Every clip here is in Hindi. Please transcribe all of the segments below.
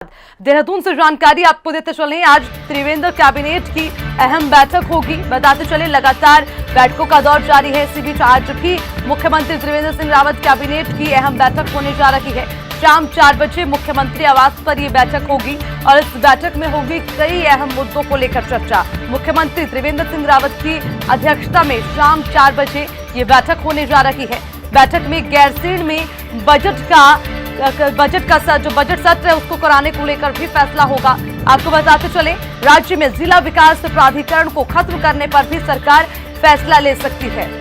देहरादून से जानकारी आपको देते चले। आज त्रिवेंद्र कैबिनेट की अहम बैठक होगी। बताते चले लगातार बैठकों का दौर जारी है। इसी बीच आज भी मुख्यमंत्री त्रिवेंद्र सिंह रावत कैबिनेट की अहम बैठक होने जा रही है। शाम 4 बजे मुख्यमंत्री आवास पर यह बैठक होगी और इस बैठक में होगी कई अहम मुद्दों को लेकर चर्चा। मुख्यमंत्री त्रिवेंद्र सिंह रावत की अध्यक्षता में शाम 4 बजे ये बैठक होने जा रही है। बैठक में गैरसैंण में बजट सत्र है उसको कराने को लेकर भी फैसला होगा। आपको बताते चले राज्य में जिला विकास प्राधिकरण को खत्म करने पर भी सरकार फैसला ले सकती है।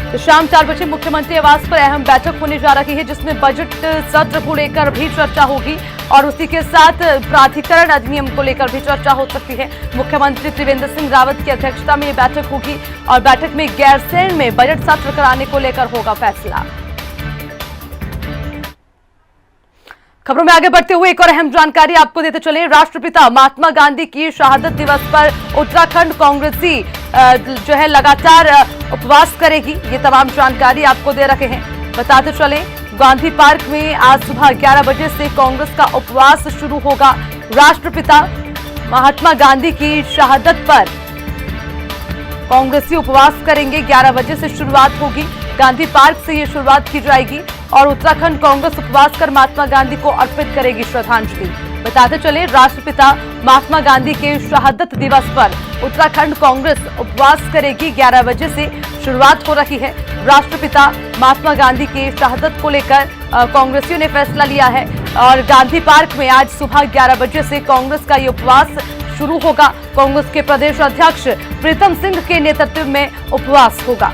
तो शाम 4 बजे मुख्यमंत्री आवास पर अहम बैठक होने जा रही है, जिसमें बजट सत्र को लेकर भी चर्चा होगी और उसी के साथ प्राधिकरण अधिनियम को लेकर भी चर्चा हो सकती है। मुख्यमंत्री त्रिवेंद्र सिंह रावत की अध्यक्षता में ये बैठक होगी और बैठक में गैरसैंण में बजट सत्र कराने को लेकर होगा फैसला। खबरों में आगे बढ़ते हुए एक और अहम जानकारी आपको देते चले। राष्ट्रपिता महात्मा गांधी की शहादत दिवस पर उत्तराखंड कांग्रेसी जो है लगातार उपवास करेगी। ये तमाम जानकारी आपको दे रखे हैं। बताते चले गांधी पार्क में आज सुबह 11 बजे से कांग्रेस का उपवास शुरू होगा। राष्ट्रपिता महात्मा गांधी की शहादत पर कांग्रेसी उपवास करेंगे। 11 बजे से शुरुआत होगी। गांधी पार्क से ये शुरुआत की जाएगी और उत्तराखंड कांग्रेस उपवास कर महात्मा गांधी को अर्पित करेगी श्रद्धांजलि। बताते चले राष्ट्रपिता महात्मा गांधी के शहादत दिवस पर उत्तराखंड कांग्रेस उपवास करेगी। 11 बजे से शुरुआत हो रही है। राष्ट्रपिता महात्मा गांधी के शहादत को लेकर कांग्रेसियों ने फैसला लिया है और गांधी पार्क में आज सुबह 11 बजे से कांग्रेस का ये उपवास शुरू होगा। कांग्रेस के प्रदेश अध्यक्ष प्रीतम सिंह के नेतृत्व में उपवास होगा।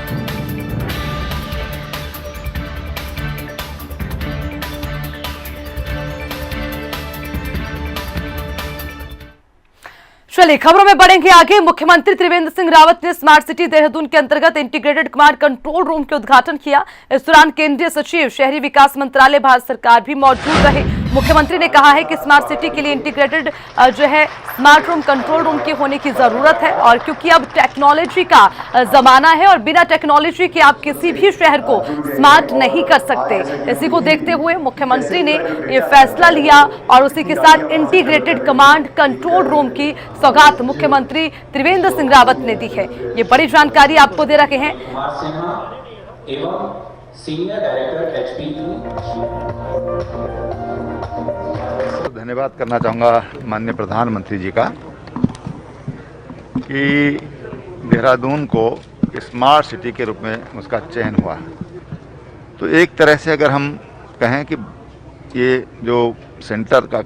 चलिए खबरों में बढ़ेंगे आगे। मुख्यमंत्री त्रिवेंद्र सिंह रावत ने स्मार्ट सिटी देहरादून के अंतर्गत इंटीग्रेटेड कमांड कंट्रोल रूम के उद्घाटन किया। इस दौरान केंद्रीय सचिव शहरी विकास मंत्रालय भारत सरकार भी मौजूद रहे। मुख्यमंत्री ने कहा है कि स्मार्ट सिटी के लिए इंटीग्रेटेड जो है स्मार्ट रूम कंट्रोल रूम के होने की जरूरत है और क्योंकि अब टेक्नोलॉजी का जमाना है और बिना टेक्नोलॉजी के आप किसी भी शहर को स्मार्ट नहीं कर सकते। इसी को देखते हुए मुख्यमंत्री ने ये फैसला लिया और उसी के साथ इंटीग्रेटेड कमांड कंट्रोल रूम की सौगात मुख्यमंत्री त्रिवेंद्र सिंह रावत ने दी है। ये बड़ी जानकारी आपको दे रखे हैं। Senior director HP. धन्यवाद करना चाहूँगा माननीय प्रधानमंत्री जी का कि देहरादून को स्मार्ट सिटी के रूप में उसका चयन हुआ। तो एक तरह से अगर हम कहें कि ये जो सेंटर का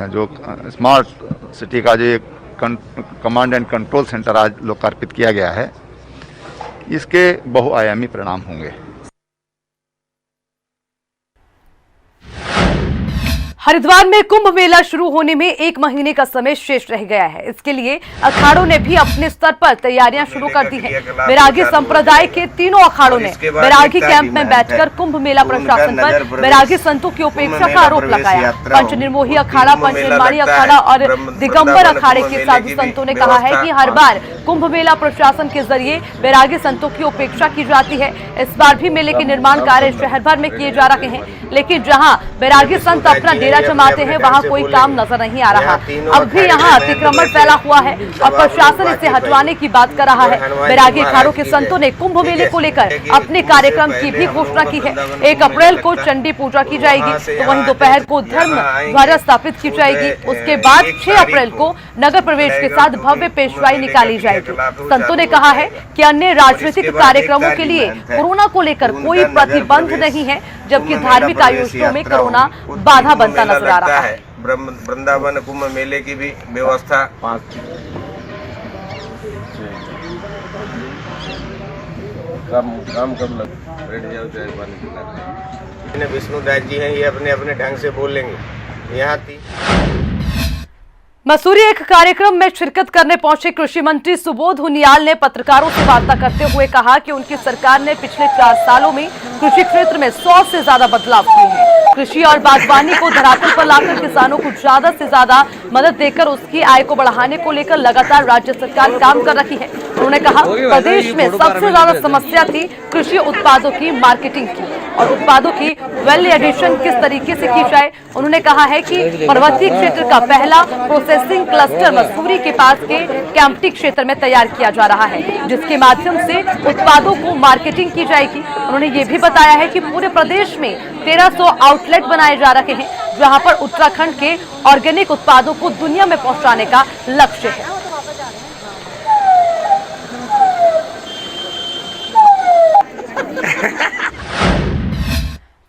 जो स्मार्ट सिटी का जो कमांड एंड कंट्रोल सेंटर आज लोकार्पित किया गया है, इसके बहुआयामी परिणाम होंगे। हरिद्वार में कुंभ मेला शुरू होने में 1 महीने का समय शेष रह गया है। इसके लिए अखाड़ों ने भी अपने स्तर पर तैयारियां शुरू कर दी हैं। बैरागी संप्रदाय के तीनों अखाड़ों ने बैरागी कैंप में बैठकर कुंभ मेला प्रशासन पर बैरागी संतों की उपेक्षा का आरोप लगाया। पंच निर्मोही अखाड़ा, पंच निर्माणी अखाड़ा और दिगंबर अखाड़े के साधु संतों ने कहा है कि हर बार कुंभ मेला प्रशासन के जरिए बैरागी संतों की उपेक्षा की जाती है। इस बार भी मेले के निर्माण कार्य शहर भर में किए जा रहे हैं, लेकिन जहाँ बैरागी संत अपना डेरा जमाते हैं वहां कोई काम नजर नहीं आ रहा। अब भी यहां अतिक्रमण फैला हुआ है और प्रशासन इसे हटवाने की बात कर रहा है। बैरागी अखाड़ों के संतों ने कुंभ मेले को लेकर अपने कार्यक्रम की भी घोषणा की है। 1 अप्रैल को चंडी पूजा की जाएगी, तो वहीं दोपहर को धर्म ध्वजा स्थापित की जाएगी। उसके बाद 6 अप्रैल को नगर प्रवेश के साथ भव्य पेशवाई निकाली जाएगी। संतों ने कहा है कि अन्य राजनीतिक कार्यक्रमों के लिए कोरोना को लेकर कोई प्रतिबंध नहीं है, जबकि धार्मिक आयोजनों में कोरोना बाधा बनता नजर आ रहा है। वृंदावन कुंभ मेले की भी व्यवस्था काम कब लग बैठ जाओ विष्णु दास जी हैं, ये अपने अपने ढंग से बोलेंगे। यहाँ मसूरी एक कार्यक्रम में शिरकत करने पहुंचे कृषि मंत्री सुबोध उनियाल ने पत्रकारों से वार्ता करते हुए कहा कि उनकी सरकार ने पिछले 4 सालों में कृषि क्षेत्र में 100 से ज्यादा बदलाव किए हैं। कृषि और बागवानी को धरातल पर लाकर किसानों को ज्यादा से ज्यादा मदद देकर उसकी आय को बढ़ाने को लेकर लगातार राज्य सरकार काम कर रही है। उन्होंने कहा प्रदेश में सबसे ज्यादा समस्या थी कृषि उत्पादों की मार्केटिंग की और उत्पादों की वैल्यू एडिशन किस तरीके से की जाए। उन्होंने कहा है कि पर्वतीय क्षेत्र का पहला प्रोसेसिंग क्लस्टर मसूरी के पास के कैंपटी क्षेत्र में तैयार किया जा रहा है, जिसके माध्यम से उत्पादों को मार्केटिंग की जाएगी। उन्होंने ये भी बताया है कि पूरे प्रदेश में 1300 आउटलेट बनाए जा रहे हैं, जहां पर उत्तराखंड के ऑर्गेनिक उत्पादों को दुनिया में पहुंचाने का लक्ष्य है।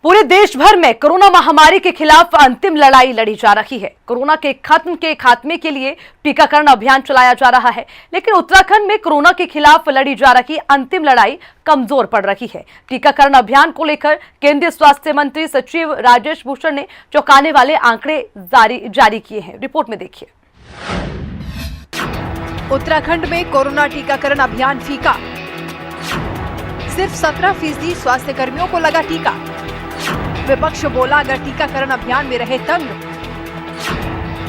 पूरे देश भर में कोरोना महामारी के खिलाफ अंतिम लड़ाई लड़ी जा रही है। कोरोना के खात्मे के लिए टीकाकरण अभियान चलाया जा रहा है, लेकिन उत्तराखंड में कोरोना के खिलाफ लड़ी जा रही अंतिम लड़ाई कमजोर पड़ रही है। टीकाकरण अभियान को लेकर केंद्रीय स्वास्थ्य मंत्री सचिव राजेश भूषण ने चौंकाने वाले आंकड़े जारी किए हैं। रिपोर्ट में देखिए। उत्तराखंड में कोरोना टीकाकरण अभियान फीका। सिर्फ 17% स्वास्थ्य कर्मियों को लगा टीका। विपक्ष बोला अगर टीकाकरण अभियान में रहे तंग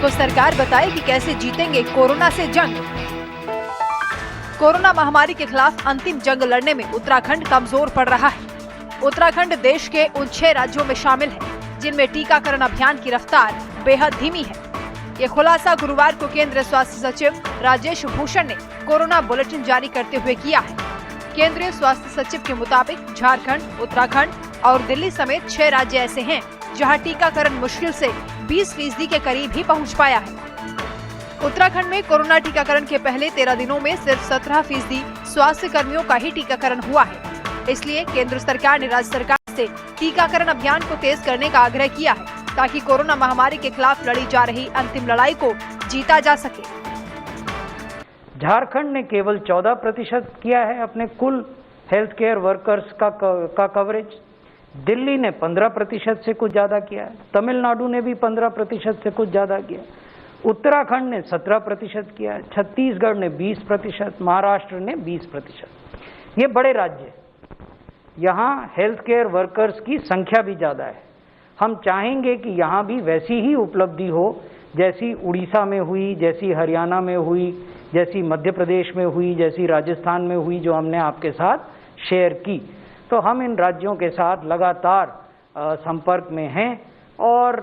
तो सरकार बताए कि कैसे जीतेंगे कोरोना से जंग। कोरोना महामारी के खिलाफ अंतिम जंग लड़ने में उत्तराखंड कमजोर पड़ रहा है। उत्तराखंड देश के उन 6 राज्यों में शामिल है जिनमें टीकाकरण अभियान की रफ्तार बेहद धीमी है। ये खुलासा गुरुवार को केंद्रीय स्वास्थ्य सचिव राजेश भूषण ने कोरोना बुलेटिन जारी करते हुए किया है। केंद्रीय स्वास्थ्य सचिव के मुताबिक झारखंड, उत्तराखंड और दिल्ली समेत 6 राज्य ऐसे हैं जहां टीकाकरण मुश्किल से 20% के करीब ही पहुंच पाया है। उत्तराखंड में कोरोना टीकाकरण के पहले 13 दिनों में सिर्फ 17% स्वास्थ्य कर्मियों का ही टीकाकरण हुआ है। इसलिए केंद्र सरकार ने राज्य सरकार से टीकाकरण अभियान को तेज करने का आग्रह किया है, ताकि कोरोना महामारी के खिलाफ लड़ी जा रही अंतिम लड़ाई को जीता जा सके। झारखंड ने केवल 14% किया है अपने कुल हेल्थ केयर वर्कर्स का कवरेज। दिल्ली ने 15% से कुछ ज्यादा किया है। तमिलनाडु ने भी 15% से कुछ ज्यादा किया। उत्तराखंड ने 17% किया है। छत्तीसगढ़ ने 20%, महाराष्ट्र ने 20%। ये बड़े राज्य, यहाँ हेल्थ केयर वर्कर्स की संख्या भी ज्यादा है। हम चाहेंगे कि यहाँ भी वैसी ही उपलब्धि हो जैसी उड़ीसा में हुई, जैसी हरियाणा में हुई, जैसी मध्य प्रदेश में हुई, जैसी राजस्थान में हुई, जो हमने आपके साथ शेयर की। तो हम इन राज्यों के साथ लगातार संपर्क में हैं और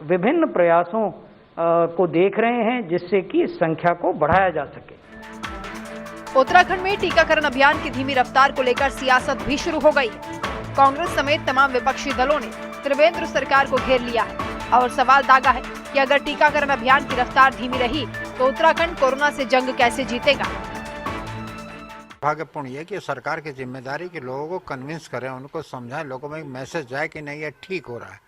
विभिन्न प्रयासों को देख रहे हैं जिससे कि इस संख्या को बढ़ाया जा सके। उत्तराखंड में टीकाकरण अभियान की धीमी रफ्तार को लेकर सियासत भी शुरू हो गई है। कांग्रेस समेत तमाम विपक्षी दलों ने त्रिवेंद्र सरकार को घेर लिया है और सवाल दागा है कि अगर टीकाकरण अभियान की रफ्तार धीमी रही तो उत्तराखंड कोरोना से जंग कैसे जीतेगा। दुर्भाग्यपूर्ण ये कि सरकार की जिम्मेदारी कि लोगों को कन्विंस करें, उनको समझाएं, लोगों में मैसेज जाए कि नहीं ये ठीक हो रहा है।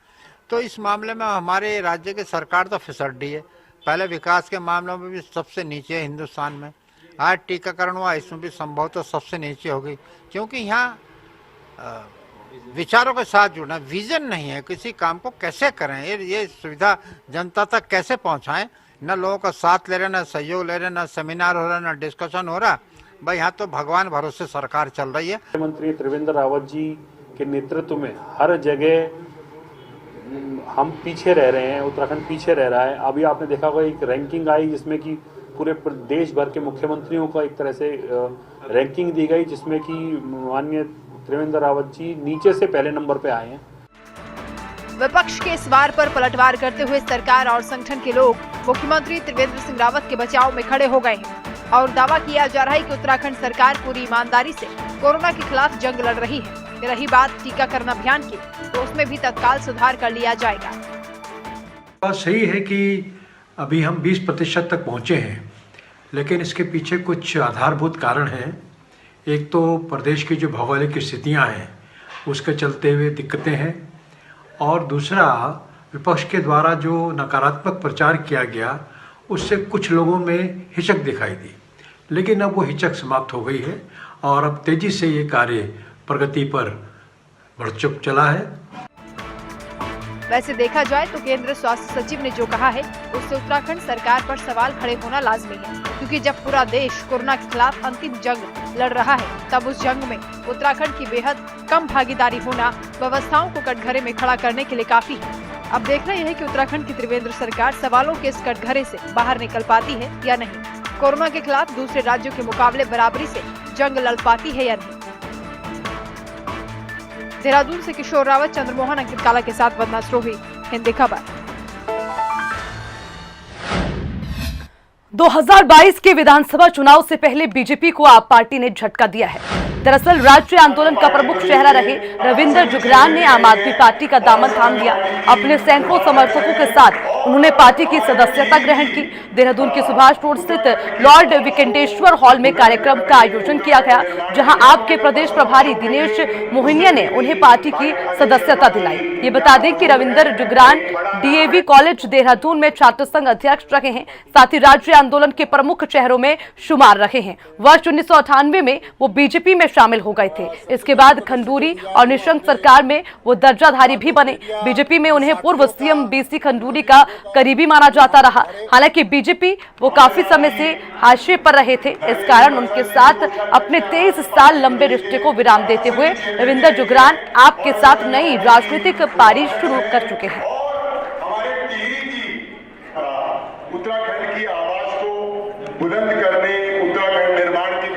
तो इस मामले में हमारे राज्य की सरकार तो फिसड्डी है। पहले विकास के मामलों में भी सबसे नीचे है हिंदुस्तान में। आज टीकाकरण हुआ, इसमें भी संभव तो सबसे नीचे होगी, क्योंकि यहाँ विचारों के साथ जुड़ना, विजन नहीं है किसी काम को कैसे करें, ये सुविधा जनता तक कैसे पहुँचाएं। न लोगों का साथ ले रहे, न सहयोग ले रहे, न सेमिनार हो रहा, न डिस्कशन हो रहा। भाई यहाँ तो भगवान भरोसे सरकार चल रही है। मुख्यमंत्री त्रिवेंद्र रावत जी के नेतृत्व में हर जगह हम पीछे रह रहे हैं, उत्तराखंड पीछे रह रहा है। अभी आपने देखा होगा एक रैंकिंग आई जिसमें कि पूरे देश भर के मुख्यमंत्रियों का एक तरह से रैंकिंग दी गई, जिसमें कि माननीय त्रिवेंद्र रावत जी नीचे से पहले नंबर पे आए हैं। विपक्ष के इस वार पर पलटवार करते हुए सरकार और संगठन के लोग मुख्यमंत्री त्रिवेंद्र सिंह रावत के बचाव में खड़े हो गए हैं और दावा किया जा रहा है कि उत्तराखंड सरकार पूरी ईमानदारी से कोरोना के खिलाफ जंग लड़ रही है। रही बात टीकाकरण अभियान की, तो उसमें भी तत्काल सुधार कर लिया जाएगा। बात सही है कि अभी हम 20% तक पहुंचे हैं, लेकिन इसके पीछे कुछ आधारभूत कारण हैं। एक तो प्रदेश की जो भौगोलिक स्थितियां हैं उसके चलते हुए दिक्कतें हैं, और दूसरा विपक्ष के द्वारा जो नकारात्मक प्रचार किया गया उससे कुछ लोगों में हिचक दिखाई दी, लेकिन अब वो हिचक समाप्त हो गई है और अब तेजी से ये कार्य प्रगति पर बढ़ चला है। वैसे देखा जाए तो केंद्र स्वास्थ्य सचिव ने जो कहा है उससे उत्तराखंड सरकार पर सवाल खड़े होना लाजमी है, क्योंकि जब पूरा देश कोरोना के खिलाफ अंतिम जंग लड़ रहा है तब उस जंग में उत्तराखंड की बेहद कम भागीदारी होना व्यवस्थाओं को कटघरे में खड़ा करने के लिए काफी है। अब देखना यह है कि उत्तराखंड की त्रिवेंद्र सरकार सवालों के इस कटघरे से बाहर निकल पाती है या नहीं, कोरोना के खिलाफ दूसरे राज्यों के मुकाबले बराबरी से जंग लड़ पाती है या नहीं। देहरादून से किशोर रावत, चंद्रमोहन, अंकित काला के साथ वंदना स्रोही, हिंदी खबर। 2022 के विधानसभा चुनाव से पहले बीजेपी को आप पार्टी ने झटका दिया है। दरअसल राज्य आंदोलन का प्रमुख चेहरा रहे रविंद्र जुगरान ने आम आदमी पार्टी का दामन थाम लिया। अपने सैकड़ों समर्थकों के साथ उन्होंने पार्टी की सदस्यता ग्रहण की। देहरादून के सुभाष रोड स्थित लॉर्ड विकेंटेश्वर हॉल में कार्यक्रम का आयोजन किया गया, जहां आपके प्रदेश प्रभारी दिनेश मोहिनिया ने उन्हें पार्टी की सदस्यता दिलाई। ये बता दें कि रविंद्र जुगरान डीएवी कॉलेज देहरादून में छात्र संघ अध्यक्ष रहे हैं, साथ ही राज्य आंदोलन के प्रमुख चेहरों में शुमार रहे हैं। वर्ष 1998 में वो बीजेपी में शामिल हो गए थे। इसके बाद खंडूरी और निशंक सरकार में वो दर्जाधारी भी बने। बीजेपी में उन्हें पूर्व सीएम बीसी खंडूरी का करीबी माना जाता रहा। हालांकि बीजेपी वो काफी समय से हाशिए पर रहे थे। इस कारण उनके साथ अपने 23 साल लंबे रिश्ते को विराम देते हुए रविंद्र जुगरान आपके साथ नई राजनीतिक पारी शुरू कर चुके हैं। उत्तराखंड की आवाज को बुलंद करने, उत्तराखंड निर्माण की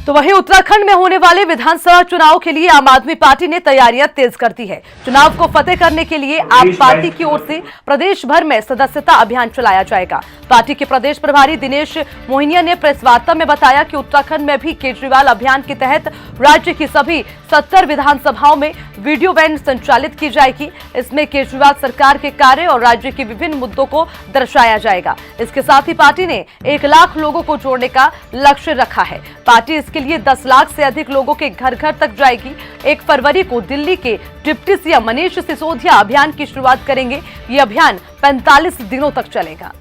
तो वहीं उत्तराखंड में होने वाले विधानसभा चुनाव के लिए आम आदमी पार्टी ने तैयारियां तेज कर दी है। चुनाव को फतेह करने के लिए आप पार्टी की ओर से प्रदेश भर में सदस्यता अभियान चलाया जाएगा। पार्टी के प्रदेश प्रभारी दिनेश मोहिनिया ने प्रेस वार्ता में बताया कि उत्तराखंड में भी केजरीवाल अभियान के तहत राज्य की सभी 70 विधानसभाओं में वीडियो वैन संचालित की जाएगी। इसमें केजरीवाल सरकार के कार्य और राज्य के विभिन्न मुद्दों को दर्शाया जाएगा। इसके साथ ही पार्टी ने 1 लाख लोगों को जोड़ने का लक्ष्य रखा है। पार्टी इसके लिए 10 लाख से अधिक लोगों के घर घर तक जाएगी। 1 फरवरी को दिल्ली के डिप्टी सीएम मनीष सिसोदिया अभियान की शुरुआत करेंगे। ये अभियान 45 दिनों तक चलेगा।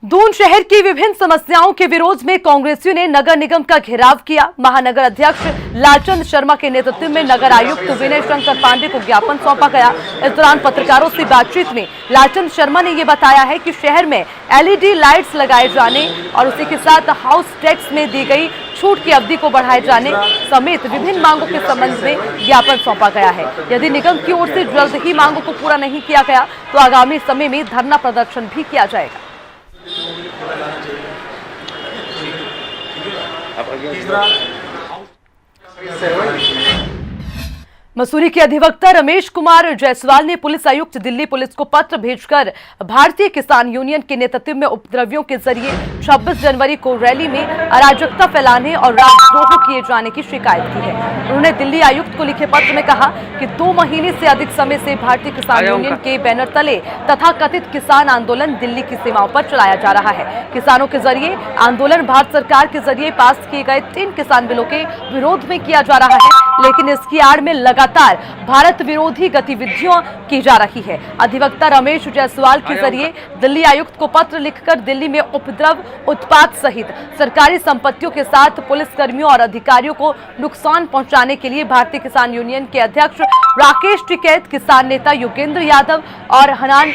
दून शहर की विभिन्न समस्याओं के विरोध में कांग्रेसियों ने नगर निगम का घेराव किया। महानगर अध्यक्ष लालचंद शर्मा के नेतृत्व में नगर आयुक्त विनय शंकर पांडे को ज्ञापन सौंपा गया। इस दौरान पत्रकारों से बातचीत में लालचंद शर्मा ने यह बताया है कि शहर में एलईडी लाइट्स लगाए जाने और उसी के साथ हाउस टैक्स में दी गई छूट की अवधि को बढ़ाए जाने समेत विभिन्न मांगों के संबंध में ज्ञापन सौंपा गया है। यदि निगम की ओर से जल्द ही मांगों को पूरा नहीं किया गया तो आगामी समय में धरना प्रदर्शन भी किया जाएगा। मसूरी के अधिवक्ता रमेश कुमार जायसवाल ने पुलिस आयुक्त दिल्ली पुलिस को पत्र भेजकर भारतीय किसान यूनियन के नेतृत्व में उपद्रवियों के जरिए 26 जनवरी को रैली में अराजकता फैलाने और राजद्रोह किए जाने की शिकायत की है। उन्होंने दिल्ली आयुक्त को लिखे पत्र में कहा कि 2 महीने से अधिक समय से भारतीय किसान यूनियन के बैनर तले तथा कथित किसान आंदोलन दिल्ली की सीमाओं पर चलाया जा रहा है। किसानों के जरिए आंदोलन भारत सरकार के जरिए पास किए गए 3 किसान बिलों के विरोध में किया जा रहा है, लेकिन इसकी आड़ में लगातार भारत विरोधी गतिविधियां की जा रही है। अधिवक्ता रमेश जायसवाल के जरिए दिल्ली आयुक्त को पत्र लिखकर दिल्ली में उपद्रव, उत्पात सहित सरकारी संपत्तियों के साथ पुलिस कर्मियों और अधिकारियों को नुकसान पहुंचाने के लिए भारतीय किसान यूनियन के अध्यक्ष राकेश टिकैत, किसान नेता योगेंद्र यादव और हनान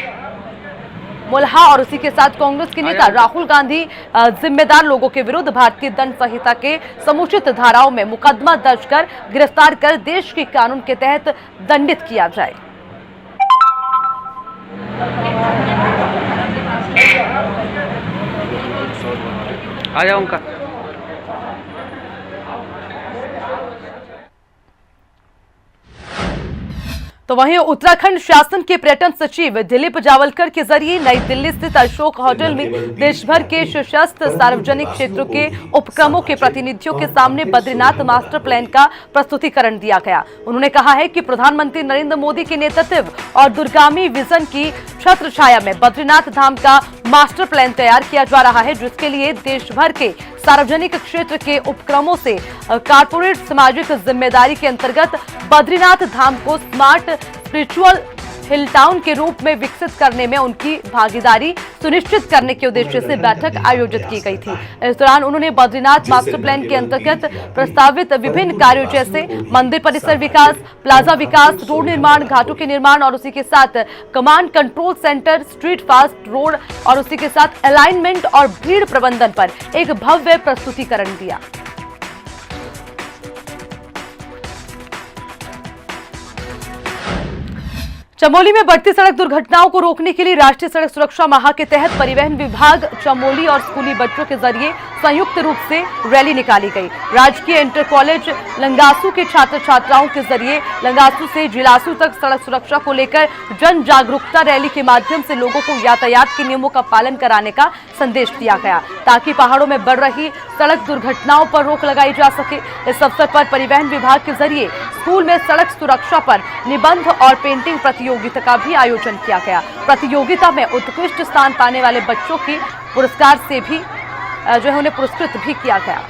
मुल्हा और उसी के साथ कांग्रेस के नेता राहुल गांधी जिम्मेदार लोगों के विरुद्ध भारतीय दंड संहिता के समुचित धाराओं में मुकदमा दर्ज कर गिरफ्तार कर देश के कानून के तहत दंडित किया जाए। आ जाऊंगा। तो वहीं उत्तराखंड शासन के पर्यटन सचिव दिलीप जावलकर के जरिए नई दिल्ली स्थित अशोक होटल में देश भर के सशस्त्र सार्वजनिक क्षेत्रों के उपक्रमों के प्रतिनिधियों के सामने बद्रीनाथ मास्टर प्लान का प्रस्तुतिकरण दिया गया। उन्होंने कहा है कि प्रधानमंत्री नरेंद्र मोदी के नेतृत्व और दूरगामी विजन की छत्र छाया में बद्रीनाथ धाम का मास्टर प्लान तैयार किया जा रहा है, जिसके लिए देश भर के सार्वजनिक क्षेत्र के उपक्रमों से कारपोरेट सामाजिक जिम्मेदारी के अंतर्गत बद्रीनाथ धाम को स्मार्ट स्पिरिचुअल हिल टाउन के रूप में विकसित करने में उनकी भागीदारी सुनिश्चित करने के उद्देश्य से बैठक आयोजित की गई थी। इस दौरान उन्होंने बद्रीनाथ मास्टर प्लान के अंतर्गत प्रस्तावित विभिन्न कार्यों जैसे मंदिर परिसर विकास, प्लाजा विकास, रोड निर्माण, घाटों के निर्माण और उसी के साथ command control centre, street fast road और उसी के साथ अलाइनमेंट और भीड़ प्रबंधन पर एक भव्य प्रस्तुतिकरण दिया। चमोली में बढ़ती सड़क दुर्घटनाओं को रोकने के लिए राष्ट्रीय सड़क सुरक्षा माह के तहत परिवहन विभाग चमोली और स्कूली बच्चों के जरिए संयुक्त रूप से रैली निकाली गई। राजकीय इंटर कॉलेज लंगासू के छात्र छात्राओं के जरिए लंगासू से जिलासू तक सड़क सुरक्षा को लेकर जन जागरूकता रैली के माध्यम से लोगों को यातायात के नियमों का पालन कराने का संदेश दिया गया, ताकि पहाड़ों में बढ़ रही सड़क दुर्घटनाओं पर रोक लगाई जा सके। इस अवसर पर परिवहन विभाग के जरिए स्कूल में सड़क सुरक्षा पर निबंध और पेंटिंग प्रतियोगिता का भी आयोजन किया गया। प्रतियोगिता में उत्कृष्ट स्थान पाने वाले बच्चों के पुरस्कार से भी जो है उन्हें पुरस्कृत भी किया गया।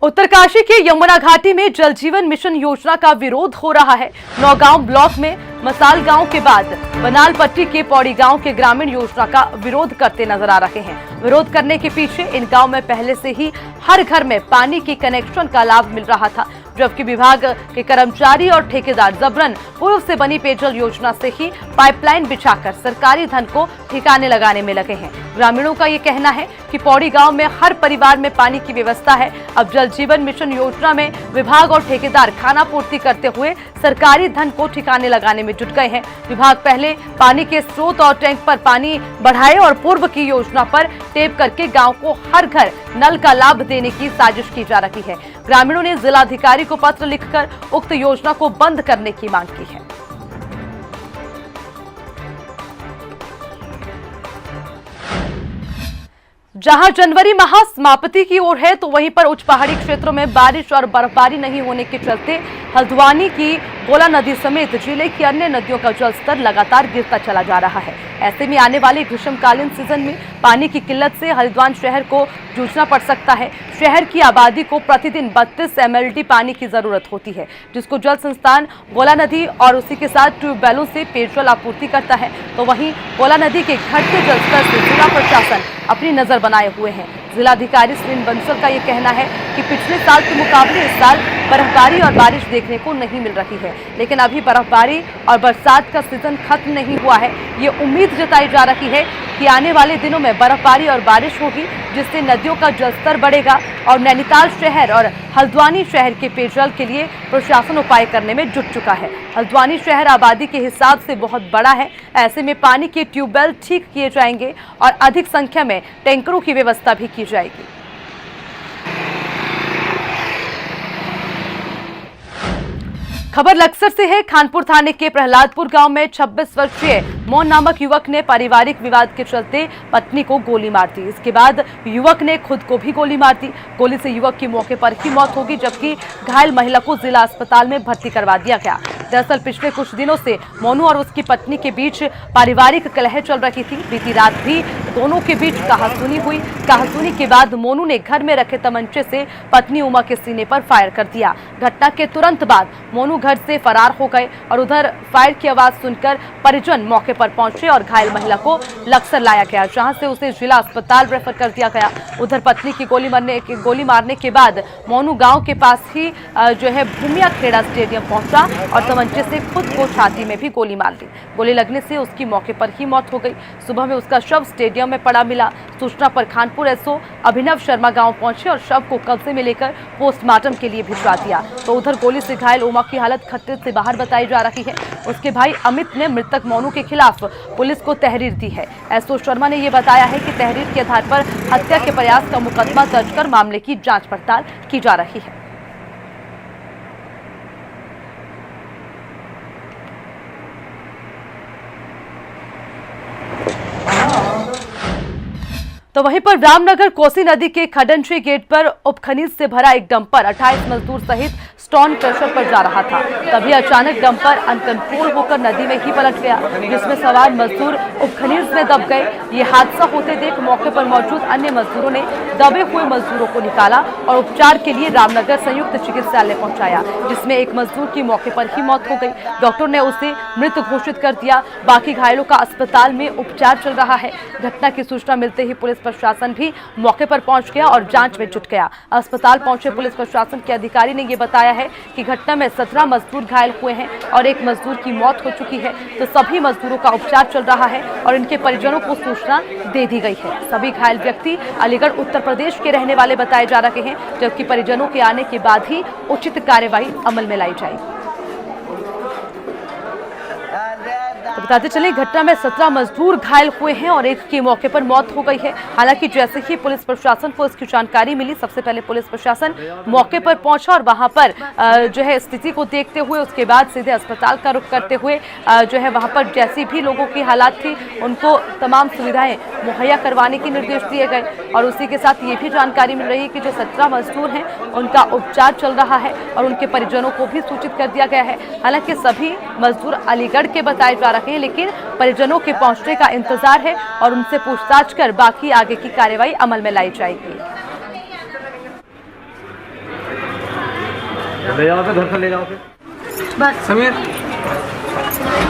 उत्तरकाशी के यमुना घाटी में जल जीवन मिशन योजना का विरोध हो रहा है। नौगांव ब्लॉक में मसाल गांव के बाद बनालपट्टी के पौड़ी गांव के ग्रामीण योजना का विरोध करते नजर आ रहे हैं। विरोध करने के पीछे इन गांव में पहले से ही हर घर में पानी की कनेक्शन का लाभ मिल रहा था, जबकि विभाग के कर्मचारी और ठेकेदार जबरन पूर्व से बनी पेयजल योजना से ही पाइपलाइन बिछाकर सरकारी धन को ठिकाने लगाने में लगे हैं। ग्रामीणों का ये कहना है कि पौड़ी गांव में हर परिवार में पानी की व्यवस्था है। अब जल जीवन मिशन योजना में विभाग और ठेकेदार खाना पूर्ति करते हुए सरकारी धन को ठिकाने लगाने में जुट गए हैं। विभाग पहले पानी के स्रोत और टैंक पर पानी बढ़ाए और पूर्व की योजना पर टेप करके गांव को हर घर नल का लाभ देने की साजिश की जा रही है। ग्रामीणों ने जिलाधिकारी को पत्र लिखकर उक्त योजना को बंद करने की मांग की है। जहां जनवरी माह समाप्ति की ओर है, तो वहीं पर उच्च पहाड़ी क्षेत्रों में बारिश और बर्फबारी नहीं होने के चलते हल्द्वानी की गोला नदी समेत जिले की अन्य नदियों का जलस्तर लगातार गिरता चला जा रहा है। ऐसे में आने वाले ग्रीष्मकालीन सीजन में पानी की किल्लत से हरिद्वार शहर को जूझना पड़ सकता है। शहर की आबादी को प्रतिदिन 32 MLD पानी की जरूरत होती है, जिसको जल संस्थान गोला नदी और उसी के साथ ट्यूबवेलों से पेयजल आपूर्ति करता है। तो वहीं गोला नदी के घटते जलस्तर से जिला प्रशासन अपनी नजर बनाए हुए हैं। जिलाधिकारी सुनील बंसल का ये कहना है कि पिछले साल के मुकाबले इस साल बर्फबारी और बारिश देखने को नहीं मिल रही है, लेकिन अभी बर्फबारी और बरसात का सीजन खत्म नहीं हुआ है। ये उम्मीद जताई जा रही है कि आने वाले दिनों में बर्फबारी और बारिश होगी, जिससे नदियों का जलस्तर बढ़ेगा और नैनीताल शहर और हल्द्वानी शहर के पेयजल के लिए प्रशासन उपाय करने में जुट चुका है। हल्द्वानी शहर आबादी के हिसाब से बहुत बड़ा है, ऐसे में पानी के ट्यूबवेल ठीक किए जाएंगे और अधिक संख्या में टैंकरों की व्यवस्था भी की जाएगी। खबर लक्सर से है। खानपुर थाने के प्रहलादपुर गांव में 26 वर्षीय मोहन नामक युवक ने पारिवारिक विवाद के चलते पत्नी को गोली मार दी। इसके बाद युवक ने खुद को भी गोली मार दी। गोली से युवक की मौके पर ही मौत हो गई, जबकि घायल महिला को जिला अस्पताल में भर्ती करवा दिया गया। दरअसल पिछले कुछ दिनों से मोनू और उसकी पत्नी के बीच पारिवारिक कलह चल रही थी। बीती रात भी दोनों के बीच कहासुनी हुई। कहासुनी के बाद मोनू ने घर में रखे तमंचे से पत्नी उमा के सीने पर फायर कर दिया। घटना के तुरंत बाद मोनू घर से फरार हो गए और उधर फायर की आवाज सुनकर परिजन मौके पर पहुंचे और घायल महिला को लक्सर लाया गया, जहां से उसे जिला अस्पताल रेफर कर दिया गया। उधर पत्नी की गोली मारने के बाद मोनू गांव के पास ही जो है भूमिया खेड़ा स्टेडियम पहुंचा और तमंचे से खुद को छाती में भी गोली मार दी। गोली लगने से उसकी मौके पर ही मौत हो गई। सुबह में उसका शव स्टेडियम में पड़ा मिला। सूचना पर खानपुर एसओ अभिनव शर्मा गांव पहुंचे और शव को कब्जे में लेकर पोस्टमार्टम के लिए भिजवा दिया। तो उधर गोली से घायल उमा की हालत खतरे से बाहर बताई जा रही है। उसके भाई अमित ने मृतक मोनू के खिलाफ पुलिस को तहरीर दी है। एसओ शर्मा ने यह बताया है कि तहरीर के आधार पर हत्या के प्रयास का मुकदमा दर्ज कर मामले की जांच पड़ताल की जा रही है। तो वहीं पर रामनगर कोसी नदी के खडंशी गेट पर उपखनिज से भरा एक डंपर 28 मजदूर सहित स्टोन क्रशर पर जा रहा था। तभी अचानक डंपर अनकंट्रोल होकर नदी में ही पलट गया, जिसमें सवार मजदूर उपखनिज में दब गए। ये हादसा होते देख मौके पर मौजूद अन्य मजदूरों ने दबे हुए मजदूरों को निकाला और उपचार के लिए रामनगर संयुक्त चिकित्सालय पहुंचाया, जिसमें एक मजदूर की मौके पर ही मौत हो गई। डॉक्टर ने उसे मृत घोषित कर दिया। बाकी घायलों का अस्पताल में उपचार चल रहा है। घटना की सूचना मिलते ही पुलिस प्रशासन भी मौके पर पहुंच गया और जांच में जुट गया। अस्पताल पहुंचे पुलिस प्रशासन के अधिकारी ने यह बताया है कि घटना में 17 मजदूर घायल हुए हैं और एक मजदूर की मौत हो चुकी है। तो सभी मजदूरों का उपचार चल रहा है और इनके परिजनों को सूचना दे दी गई है। सभी घायल व्यक्ति अलीगढ़ उत्तर प्रदेश के रहने वाले बताए जा रहे हैं, जबकि परिजनों के आने के बाद ही उचित कार्यवाही अमल में लाई जाएगी। तो बताते चले, घटना में 17 मजदूर घायल हुए हैं और एक की मौके पर मौत हो गई है। हालांकि जैसे ही पुलिस प्रशासन को इसकी जानकारी मिली, सबसे पहले पुलिस प्रशासन मौके पर पहुंचा और वहां पर जो है स्थिति को देखते हुए उसके बाद सीधे अस्पताल का रुख करते हुए जो है वहां पर जैसी भी लोगों की हालात थी उनको तमाम सुविधाएं मुहैया करवाने के निर्देश दिए गए। और उसी के साथ ये भी जानकारी मिल रही है कि जो 17 मजदूर हैं उनका उपचार चल रहा है और उनके परिजनों को भी सूचित कर दिया गया है। हालांकि सभी मजदूर अलीगढ़ के बताए जा रहे हैं, लेकिन परिजनों के पहुंचने का इंतजार है और उनसे पूछताछ कर बाकी आगे की कार्रवाई अमल में लाई जाएगी। ले जाओ, घर से ले जाओ बस समीर।